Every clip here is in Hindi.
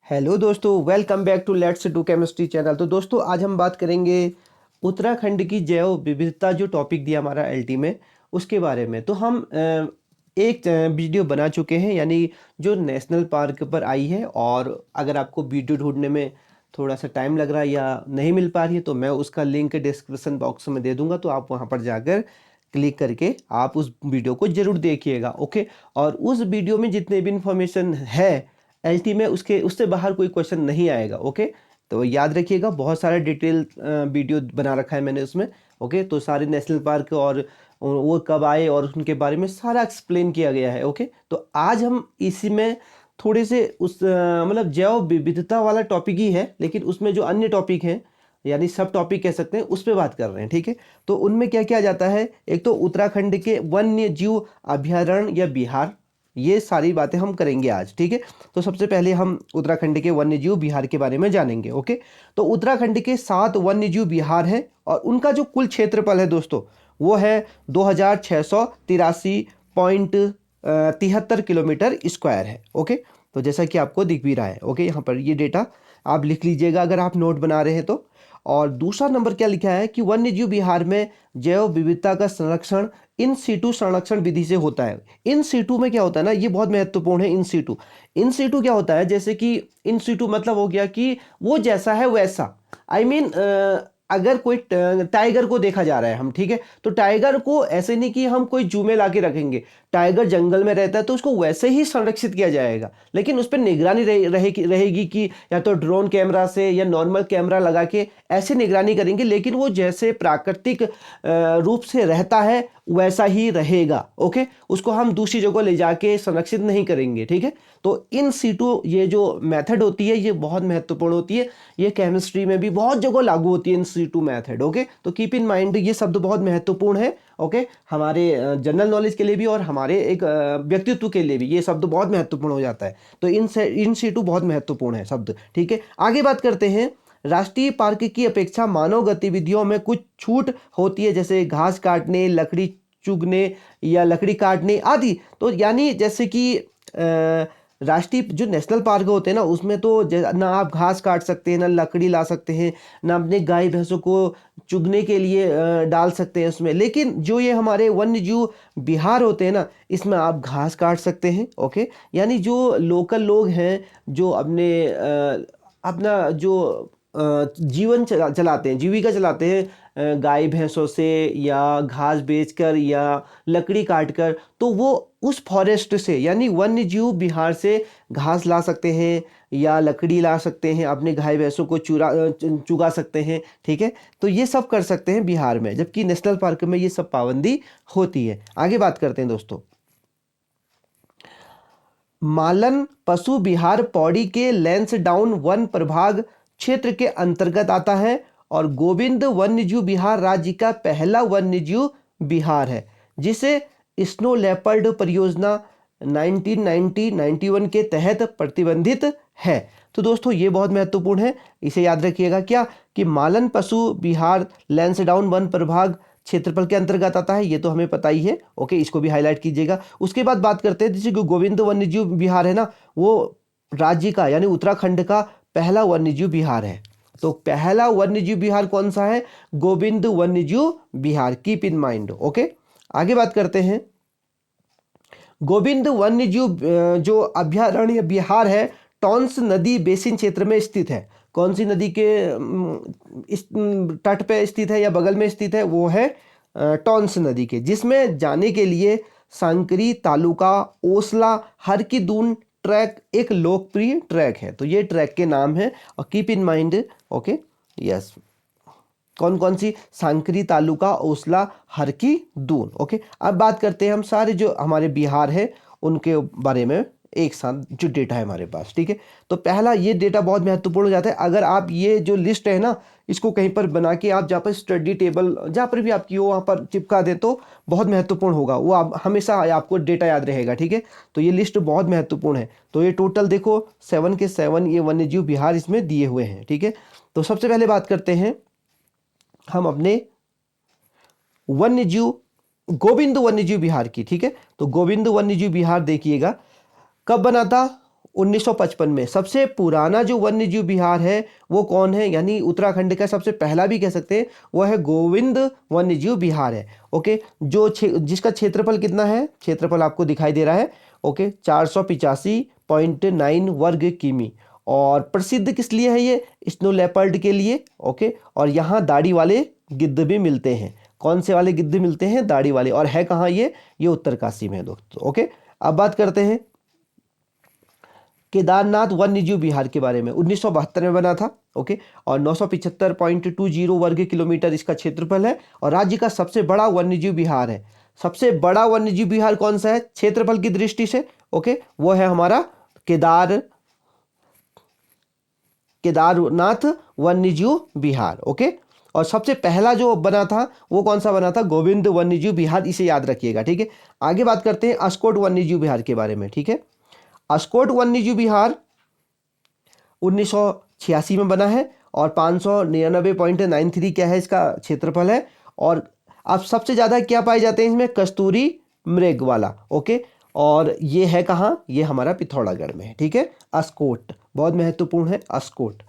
हेलो दोस्तों, welcome back to let's do chemistry channel. तो दोस्तों आज हम बात करेंगे उत्तराखंड की जैव विविधता, जो टॉपिक दिया हमारा एलटी में, उसके बारे में। तो हम एक वीडियो बना चुके हैं, यानी जो नेशनल पार्क पर आई है। और अगर आपको वीडियो ढूंढने में थोड़ा सा टाइम लग रहा है या नहीं मिल पा रही है, तो मैं उसका लिंक डिस्क्रिप्शन बॉक्स में दे दूंगा, तो आप वहां पर जाकर क्लिक करके आप उस वीडियो को जरूर देखिएगा। ओके। और उस वीडियो में जितने भी इंफॉर्मेशन है एलटी में, उसके उससे बाहर कोई क्वेश्चन नहीं आएगा। ओके। तो याद रखिएगा, बहुत सारा डिटेल वीडियो बना रखा है मैंने उसमें। ओके। तो सारे नेशनल पार्क और वो कब आए और उनके बारे में सारा एक्सप्लेन किया गया है। ओके। तो आज हम इसी में थोड़े से उस मतलब जैव विविधता वाला टॉपिक ही है, लेकिन उसमें जो अन्य टॉपिक हैं, यानी सब टॉपिक कह सकते हैं, उस पर बात कर रहे हैं। ठीक है। तो उनमें क्या क्या जाता है, एक तो उत्तराखंड के वन्य जीव अभयारण्य या बिहार, ये सारी बातें हम करेंगे आज। ठीक है। तो सबसे पहले हम उत्तराखंड के वन्यजीव विहार के बारे में जानेंगे। ओके। तो उत्तराखंड के 7 वन्यजीव विहार हैं और उनका जो कुल क्षेत्रफल है दोस्तों, वो है 2683.73 किलोमीटर स्क्वायर है। ओके। तो जैसा कि आपको दिख भी रहा है, ओके, यहाँ पर ये डेटा आप लिख लीजिएगा अगर आप नोट बना रहे हैं तो। और दूसरा नंबर क्या लिखा है कि वन्यजीव विहार में जैव विविधता का संरक्षण इन सीटू संरक्षण विधि से होता है। इन सीटू में क्या होता है ना, ये बहुत महत्वपूर्ण है। इन सीटू क्या होता है, जैसे कि इन सीटू मतलब हो गया कि वो जैसा है वैसा। आई मीन अगर कोई टाइगर को देखा जा रहा है हम, ठीक है, तो टाइगर को ऐसे नहीं कि हम कोई जू में लाके रखेंगे। टाइगर जंगल में रहता है तो उसको वैसे ही संरक्षित किया जाएगा, लेकिन उस पर निगरानी रहेगी कि या तो ड्रोन कैमरा से या नॉर्मल कैमरा लगा के ऐसे निगरानी करेंगे, लेकिन वो जैसे प्राकृतिक रूप से रहता है वैसा ही रहेगा। ओके। उसको हम दूसरी जगह ले जाके संरक्षित नहीं करेंगे। ठीक है। तो इन सीटू ये जो मेथड होती है, ये बहुत महत्वपूर्ण होती है। ये केमिस्ट्री में भी बहुत जगह लागू होती है इन सीटू मेथड। ओके। तो कीप इन माइंड, ये शब्द बहुत महत्वपूर्ण है। ओके। हमारे जनरल नॉलेज के लिए भी और हमारे एक व्यक्तित्व के लिए भी ये शब्द बहुत महत्वपूर्ण हो जाता है। तो इन सीटू बहुत महत्वपूर्ण है शब्द। ठीक है। आगे बात करते हैं। राष्ट्रीय पार्क की अपेक्षा मानव गतिविधियों में कुछ छूट होती है, जैसे घास काटने, लकड़ी चुगने या लकड़ी काटने आदि। तो यानी जैसे कि राष्ट्रीय जो नेशनल पार्क होते हैं ना, उसमें तो ना आप घास काट सकते हैं, ना लकड़ी ला सकते हैं, ना अपने गाय भैंसों को चुगने के लिए डाल सकते हैं उसमें। लेकिन जो ये हमारे वन्यजीव विहार होते हैं ना, इसमें आप घास काट सकते हैं। ओके। यानी जो लोकल लोग हैं, जो अपना जो जीवन चलाते हैं, जीविका चलाते हैं गाय भैंसों से या घास बेचकर या लकड़ी काटकर, तो वो उस फॉरेस्ट से यानी वन्य जीव विहार से घास ला सकते हैं या लकड़ी ला सकते हैं, अपने गाय भैंसों को चुगा सकते हैं। ठीक है। तो ये सब कर सकते हैं बिहार में, जबकि नेशनल पार्क में ये सब पाबंदी होती है। आगे बात करते हैं दोस्तों। मालन पशु विहार पौड़ी के लैंसडाउन वन प्रभाग क्षेत्र के अंतर्गत आता है और गोविंद वन्यजीव विहार राज्य का पहला वन्यजीव विहार है, जिसे स्नो लेपर्ड परियोजना 1990-91 के तहत प्रतिबंधित है। तो दोस्तों ये बहुत महत्वपूर्ण है, इसे याद रखिएगा क्या, कि मालन पशु विहार लैंसडाउन वन प्रभाग क्षेत्रफल के अंतर्गत आता है, ये तो हमें पता ही है। ओके। इसको भी हाईलाइट कीजिएगा। उसके बाद बात करते हैं, जैसे कि गोविंद वन्यजीव विहार है ना, वो राज्य का यानी उत्तराखंड का पहला वन्यजीव विहार है। तो पहला वन्यजीव विहार कौन सा है? गोविंद वन्यजीव विहार। Keep in mind. ओके। आगे बात करते हैं। गोविंद वन्यजीव जो अभयारण्य विहार है, टॉन्स नदी बेसिन क्षेत्र में स्थित है। कौन सी नदी के तट पे स्थित है या बगल में स्थित है? वो है टॉन्स नदी के, जिसमें जाने के लिए सांकरी तालुका ओसला हर की दून ट्रैक एक लोकप्रिय ट्रैक है। तो ये ट्रैक के नाम है, और keep in mind. Okay. Yes. कौन कौन सी? सांकरी तालुका ओसला हर की दून। ओके। अब बात करते हैं हम सारे जो हमारे बिहार है उनके बारे में, एक साथ जो डेटा है हमारे पास। ठीक है। तो पहला ये डेटा बहुत महत्वपूर्ण हो जाता है। अगर आप ये जो लिस्ट है ना, इसको कहीं पर बना के आप जहाँ पर स्टडी टेबल जहाँ पर भी आपकी हो वहाँ पर चिपका दे तो बहुत महत्वपूर्ण होगा, वो आप हमेशा आपको डेटा याद रहेगा। ठीक है। तो ये लिस्ट बहुत महत्वपूर्ण है। तो ये टोटल देखो 7 के 7 ये वन्यजीव विहार इसमें दिए हुए हैं। ठीक है। तो सबसे पहले बात करते हैं हम अपने वन्यजीव गोविंद वन्यजीव विहार की। ठीक है। तो गोविंद वन्यजीव विहार देखिएगा कब बना था? 1955 में। सबसे पुराना जो वन्य जीव विहार है वो कौन है, यानी उत्तराखंड का सबसे पहला भी कह सकते हैं, वो है गोविंद वन्य जीव विहार है। ओके, जिसका क्षेत्रफल कितना है, क्षेत्रफल आपको दिखाई दे रहा है। ओके, 485.9 वर्ग किमी। और प्रसिद्ध किस लिए है ये, स्नो लेपर्ड के लिए। ओके, और यहाँ दाढ़ी वाले गिद्ध भी मिलते हैं। कौन से वाले गिद्ध मिलते हैं, दाढ़ी वाले। और है कहाँ ये उत्तरकाशी में है दोस्तों। ओके, अब बात करते हैं केदारनाथ वन्यजीव विहार के बारे में। 1972 में बना था। ओके, और 975.20 वर्ग किलोमीटर इसका क्षेत्रफल है, और राज्य का सबसे बड़ा वन्यजीव विहार है। सबसे बड़ा वन्यजीव विहार कौन सा है क्षेत्रफल की दृष्टि से, ओके, वो है हमारा केदारनाथ वन्यजीव विहार। ओके, और सबसे पहला जो बना था वो कौन सा बना था, गोविंद वन्यजीव विहार, इसे याद रखिएगा। ठीक है, आगे बात करते हैं अस्कोट वन्यजीव विहार के बारे में। ठीक है, अस्कोट वन्यजीव विहार 1986 में बना है, और 599.93 क्या है इसका क्षेत्रफल है। और अब सबसे ज़्यादा क्या पाए जाते हैं इसमें, कस्तूरी मृग वाला। ओके, और ये है कहाँ, ये हमारा पिथौरागढ़ में है। ठीक है, अस्कोट बहुत महत्वपूर्ण है। अस्कोट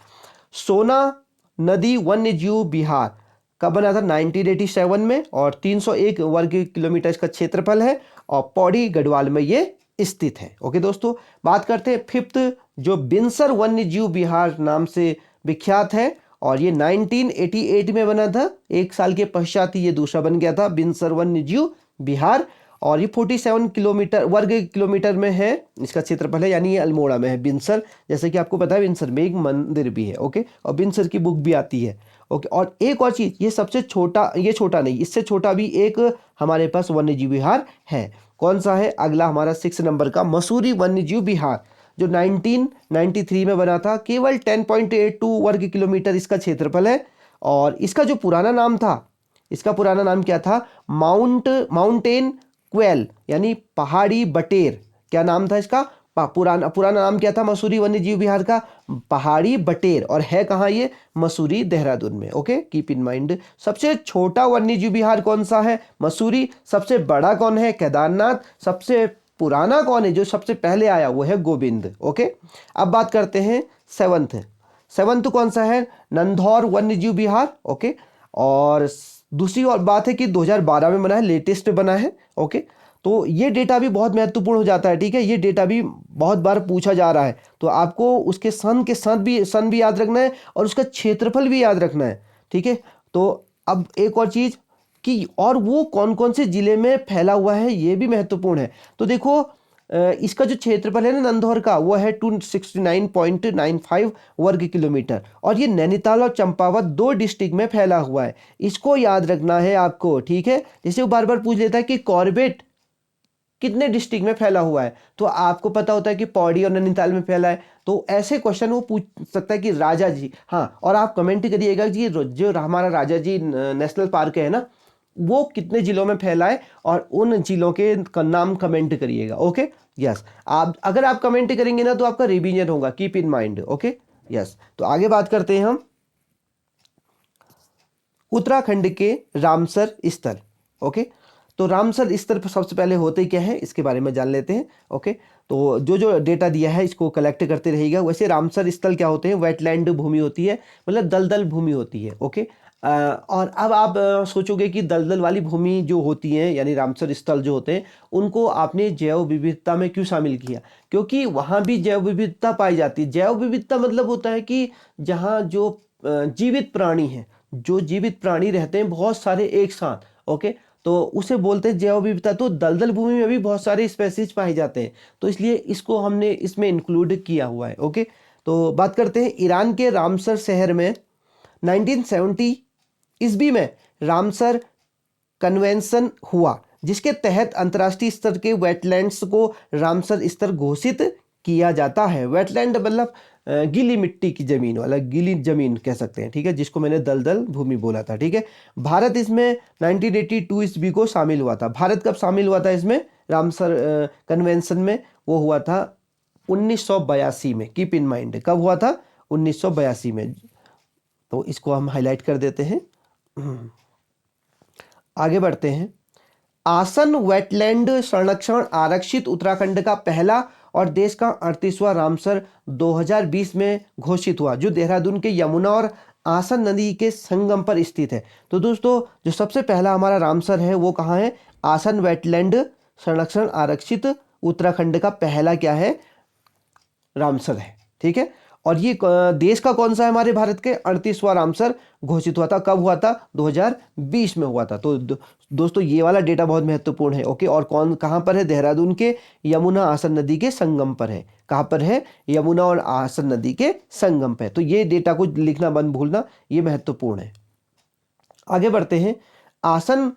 सोना नदी वन्यजीव विहार कब बना था, 1987 में, और 301 वर्ग किलोमीटर इसका क्षेत्रफल है, और पौड़ी गढ़वाल में ये स्थित है। ओके दोस्तों, बात करते हैं फिफ्थ, जो बिनसर वन्यजीव विहार नाम से विख्यात है, और ये 1988 में बना था। एक साल के पश्चात ही ये दूसरा बन गया था, बिनसर वन्यजीव विहार। और ये 47 किलोमीटर वर्ग किलोमीटर में है इसका क्षेत्रफल है, यानी ये अल्मोड़ा में है बिनसर। जैसे कि आपको पता है बिनसर में एक मंदिर भी है। ओके, और बिनसर की बुक भी आती है। ओके, और एक और चीज़, ये सबसे छोटा, ये छोटा नहीं, इससे छोटा भी एक हमारे पास वन्यजीव विहार है। कौन सा है, अगला हमारा 6 नंबर का मसूरी वन्यजीव विहार, जो 1993 में बना था। केवल 10.82 वर्ग किलोमीटर इसका क्षेत्रफल है, और इसका जो पुराना नाम था, इसका पुराना नाम क्या था, माउंटेन क्वेल, यानी पहाड़ी बटेर। क्या नाम था इसका, पुराना नाम क्या था मसूरी वन्यजीव विहार का, पहाड़ी बटेर। और है कहाँ ये, मसूरी देहरादून में। Okay, keep in mind. सबसे छोटा वन्यजीव विहार कौन सा है, मसूरी। सबसे बड़ा कौन है, केदारनाथ। सबसे पुराना कौन है, जो सबसे पहले आया, वो है गोविंद। ओके, अब बात करते हैं सेवंथ कौन सा है, नंधौर वन्यजीव विहार। ओके, और दूसरी और बात है कि 2012 में बना है, लेटेस्ट बना है। ओके, तो ये डेटा भी बहुत महत्वपूर्ण हो जाता है। ठीक है, ये डेटा भी बहुत बार पूछा जा रहा है, तो आपको उसके सन के साथ सन भी याद रखना है, और उसका क्षेत्रफल भी याद रखना है। ठीक है, तो अब एक और चीज़ कि और वो कौन कौन से जिले में फैला हुआ है, ये भी महत्वपूर्ण है। तो देखो, इसका जो क्षेत्रफल है ना नंदौर का, वो है 269.95 वर्ग किलोमीटर, और ये नैनीताल और चंपावत 2 डिस्ट्रिक्ट में फैला हुआ है। इसको याद रखना है आपको। ठीक है, जैसे वो बार बार पूछ लेता है कि कॉर्बेट कितने डिस्ट्रिक्ट में फैला हुआ है, तो आपको पता होता है कि पौड़ी और नैनीताल में फैला है। तो ऐसे क्वेश्चन वो पूछ सकता है कि राजा जी, हाँ, और आप कमेंट करिएगा कि जो हमारा राजा जी नेशनल पार्क है ना, वो कितने जिलों में फैला है, और उन जिलों के नाम कमेंट करिएगा। ओके, यस, अगर आप कमेंट करेंगे ना तो आपका रिवीजन होगा, keep in mind. Okay, yes, तो आगे बात करते हैं हम उत्तराखंड के रामसर स्थल। ओके, तो रामसर स्थल सबसे पहले होते क्या है, इसके बारे में जान लेते हैं। ओके, तो जो डेटा दिया है इसको कलेक्ट करते रहिएगा। वैसे रामसर स्थल क्या होते हैं, वेटलैंड भूमि होती है, मतलब दलदल भूमि होती है। ओके, और अब आप सोचोगे कि दलदल वाली भूमि जो होती है, यानी रामसर स्थल जो होते हैं, उनको आपने जैव विविधता में क्यों शामिल किया, क्योंकि वहाँ भी जैव विविधता पाई जाती है। जैव विविधता मतलब होता है कि जहाँ जो जीवित प्राणी हैं, जो जीवित प्राणी रहते हैं बहुत सारे एक साथ। ओके, तो उसे बोलते हैं जैव विविधता। तो दलदल भूमि में भी बहुत सारे स्पेसीज पाए जाते हैं, तो इसलिए इसको हमने इसमें इंक्लूड किया हुआ है। ओके, तो बात करते हैं ईरान के रामसर शहर में 1970 ईस्वी में रामसर कन्वेंशन हुआ, जिसके तहत अंतर्राष्ट्रीय स्तर के वेटलैंड्स को रामसर स्तर घोषित किया जाता है। वेटलैंड मतलब गीली मिट्टी की जमीन वाला, गीली जमीन कह सकते हैं। ठीक है, जिसको मैंने दलदल भूमि बोला था। ठीक है, भारत इसमें 1982 ईस्वी को शामिल हुआ था। भारत कब शामिल हुआ था इसमें, रामसर कन्वेंशन में, वो हुआ था 1982 में। कीप इन माइंड, कब हुआ था, 1982 में। तो इसको हम हाईलाइट कर देते हैं। आगे बढ़ते हैं। आसन वेटलैंड संरक्षण आरक्षित उत्तराखंड का पहला और देश का 38वां रामसर 2020 में घोषित हुआ, जो देहरादून के यमुना और आसन नदी के संगम पर स्थित है। तो दोस्तों जो सबसे पहला हमारा रामसर है वो कहाँ है? आसन वेटलैंड संरक्षण आरक्षित उत्तराखंड का पहला क्या है? रामसर है। ठीक है, और ये देश का कौन सा है? हमारे भारत के 38वां रामसर घोषित हुआ था। कब हुआ था? 2020 में हुआ था। तो दोस्तों ये वाला डेटा बहुत महत्वपूर्ण है। ओके, और कहाँ पर है? देहरादून के यमुना आसन नदी के संगम पर है। कहाँ पर है? यमुना और आसन नदी के संगम पर। तो ये डेटा को लिखना मत भूलना, ये महत्वपूर्ण है। आगे बढ़ते हैं। आसन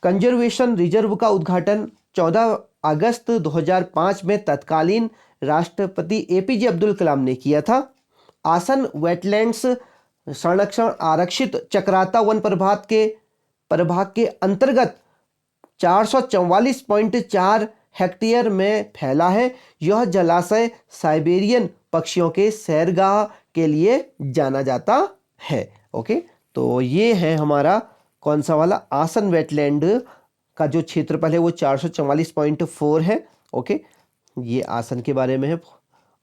कंजर्वेशन रिजर्व का उद्घाटन 14 अगस्त 2005 में तत्कालीन राष्ट्रपति एपीजे अब्दुल कलाम ने किया था। आसन वेटलैंड्स संरक्षण आरक्षित चक्राता वन प्रभाग के अंतर्गत 444.4 हेक्टेयर में फैला है। यह जलाशय साइबेरियन पक्षियों के सैरगाह के लिए जाना जाता है। ओके, तो ये है हमारा कौन सा वाला? आसन वेटलैंड का जो क्षेत्रफल है वो 444.4 है। ओके, ये आसन के बारे में है।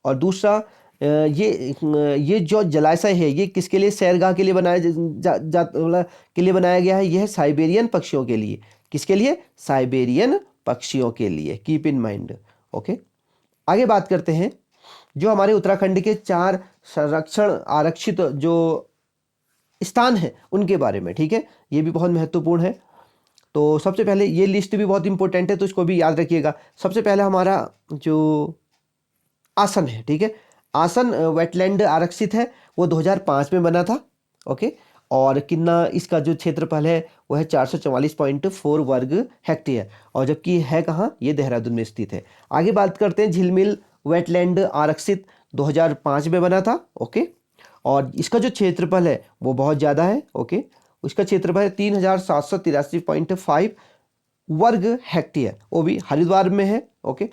और दूसरा ये जो जलाशय है ये किसके लिए? सैरगाह के लिए बनाया गया है। यह है साइबेरियन पक्षियों के लिए। किसके लिए? साइबेरियन पक्षियों के लिए। Keep in mind. ओके, आगे बात करते हैं जो हमारे उत्तराखंड के 4 संरक्षण आरक्षित जो स्थान है उनके बारे में। ठीक है, ये भी बहुत महत्वपूर्ण है। तो सबसे पहले ये लिस्ट भी बहुत इंपॉर्टेंट है, तो इसको भी याद रखिएगा। सबसे पहले हमारा जो आसन है, ठीक है, आसन वेटलैंड आरक्षित है, वो 2005 में बना था। ओके, और कितना इसका जो क्षेत्रफल है वो है 444.4 वर्ग हेक्टेयर, और जबकि है कहाँ? ये देहरादून में स्थित है। आगे बात करते हैं। झिलमिल वेटलैंड आरक्षित 2005 में बना था। ओके, और इसका जो क्षेत्रफल है वो बहुत ज़्यादा है। ओके, उसका क्षेत्रफल 3783.5 वर्ग हेक्टेयर, वो भी हरिद्वार में है। ओके,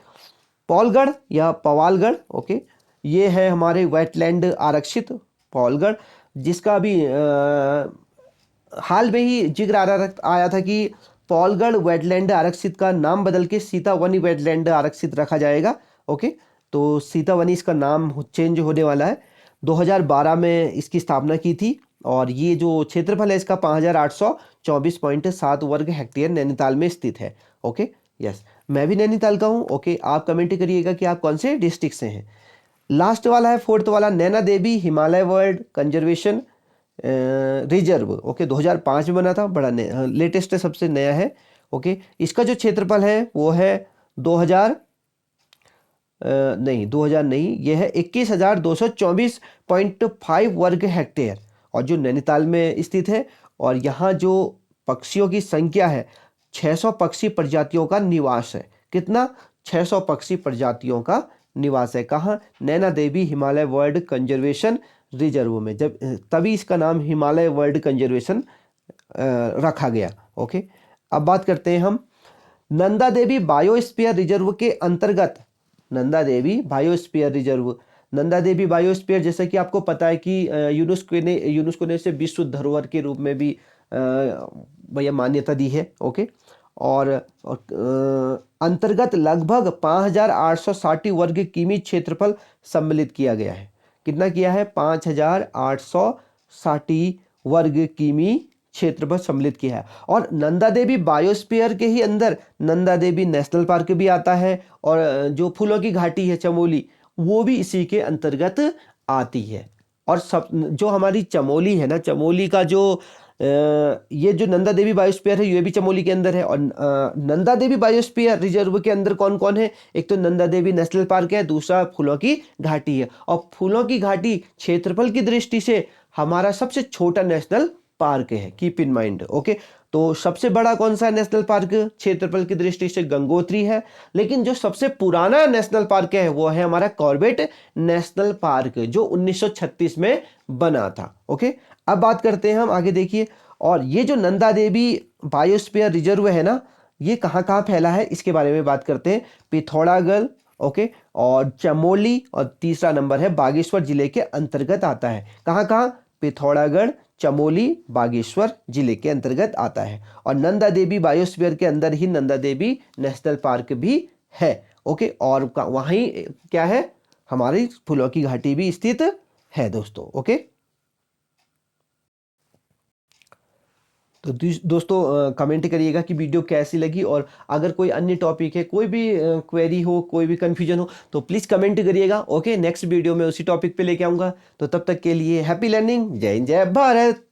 पौलगढ़ या पवालगढ़, ओके, ये है हमारे वेटलैंड आरक्षित पौलगढ़, जिसका अभी हाल में ही जिक्र आया था कि पौलगढ़ वेटलैंड आरक्षित का नाम बदल के सीतावनी वेटलैंड आरक्षित रखा जाएगा। ओके, तो सीतावनी इसका नाम चेंज होने वाला है। 2012 में इसकी स्थापना की थी, और ये जो क्षेत्रफल है इसका 5824.7 वर्ग हेक्टेयर नैनीताल में स्थित है। ओके, यस, मैं भी नैनीताल का हूँ। ओके, आप कमेंट करिएगा कि आप कौन से डिस्ट्रिक्ट से हैं। लास्ट वाला है, 4th वाला, Naina Devi Himalaya world conservation reserve. Okay, 2005 में बना था, बड़ा लेटेस्ट है, सबसे नया है। ओके, इसका जो क्षेत्रफल है वो है 2000 नहीं, यह है 21,224.5 वर्ग हेक्टेयर, और जो नैनीताल में स्थित है। और यहाँ जो पक्षियों की संख्या है 600 पक्षी प्रजातियों का निवास है। कितना? 600 पक्षी प्रजातियों का निवास है। कहाँ? नैना Devi Himalaya world conservation reserve में, जब तभी इसका नाम हिमालय वर्ल्ड कंजर्वेशन रखा गया। ओके, अब बात करते हैं हम नंदा देवी बायोस्फीयर रिजर्व के अंतर्गत। Nanda Devi biosphere reserve, Nanda Devi biosphere, जैसा कि आपको पता है कि यूनेस्को ने इसे विश्व धरोहर के रूप में भी भैया मान्यता दी है। ओके, और अंतर्गत लगभग 5860 वर्ग किमी क्षेत्रफल सम्मिलित किया गया है। कितना किया है? 5860 वर्ग किमी क्षेत्रफल सम्मिलित किया है। और नंदा देवी बायोस्फीयर के ही अंदर नंदा देवी नेशनल पार्क भी आता है, और जो फूलों की घाटी है चमोली, वो भी इसी के अंतर्गत आती है। और सब जो हमारी चमोली है ना, चमोली का जो ये जो नंदा देवी बायोस्फीयर है ये भी चमोली के अंदर है। और नंदा देवी बायोस्फीयर रिजर्व के अंदर कौन कौन है? एक तो नंदा देवी नेशनल पार्क है, दूसरा फूलों की घाटी है। और फूलों की घाटी क्षेत्रफल की दृष्टि से हमारा सबसे छोटा नेशनल पार्क है। Keep in mind. ओके, तो सबसे बड़ा कौन सा नेशनल पार्क क्षेत्रफल की दृष्टि से? गंगोत्री है। लेकिन जो सबसे पुराना नेशनल पार्क है वो है हमारा कॉर्बेट नेशनल पार्क, जो 1936 में बना था। ओके, अब बात करते हैं हम आगे, देखिए। और ये जो नंदा देवी बायोस्फीयर रिजर्व है ना, ये कहाँ कहाँ फैला है इसके बारे में बात करते हैं। पिथौरागढ़, ओके, और चमोली, और तीसरा नंबर है बागेश्वर जिले के अंतर्गत आता है। कहाँ कहाँ? पिथौरागढ़, चमोली, बागेश्वर जिले के अंतर्गत आता है। और नंदा देवी बायोस्फीयर के अंदर ही नंदा देवी नेशनल पार्क भी है। ओके, और वहीं क्या है, हमारी फूलों की घाटी भी स्थित है दोस्तों। ओके, तो दोस्तों कमेंट करिएगा कि वीडियो कैसी लगी, और अगर कोई अन्य टॉपिक है, कोई भी क्वेरी हो, कोई भी कन्फ्यूजन हो, तो प्लीज़ कमेंट करिएगा। ओके, नेक्स्ट वीडियो में उसी टॉपिक पे लेके आऊँगा। तो तब तक के लिए हैप्पी लर्निंग, जय हिंद, जय भारत।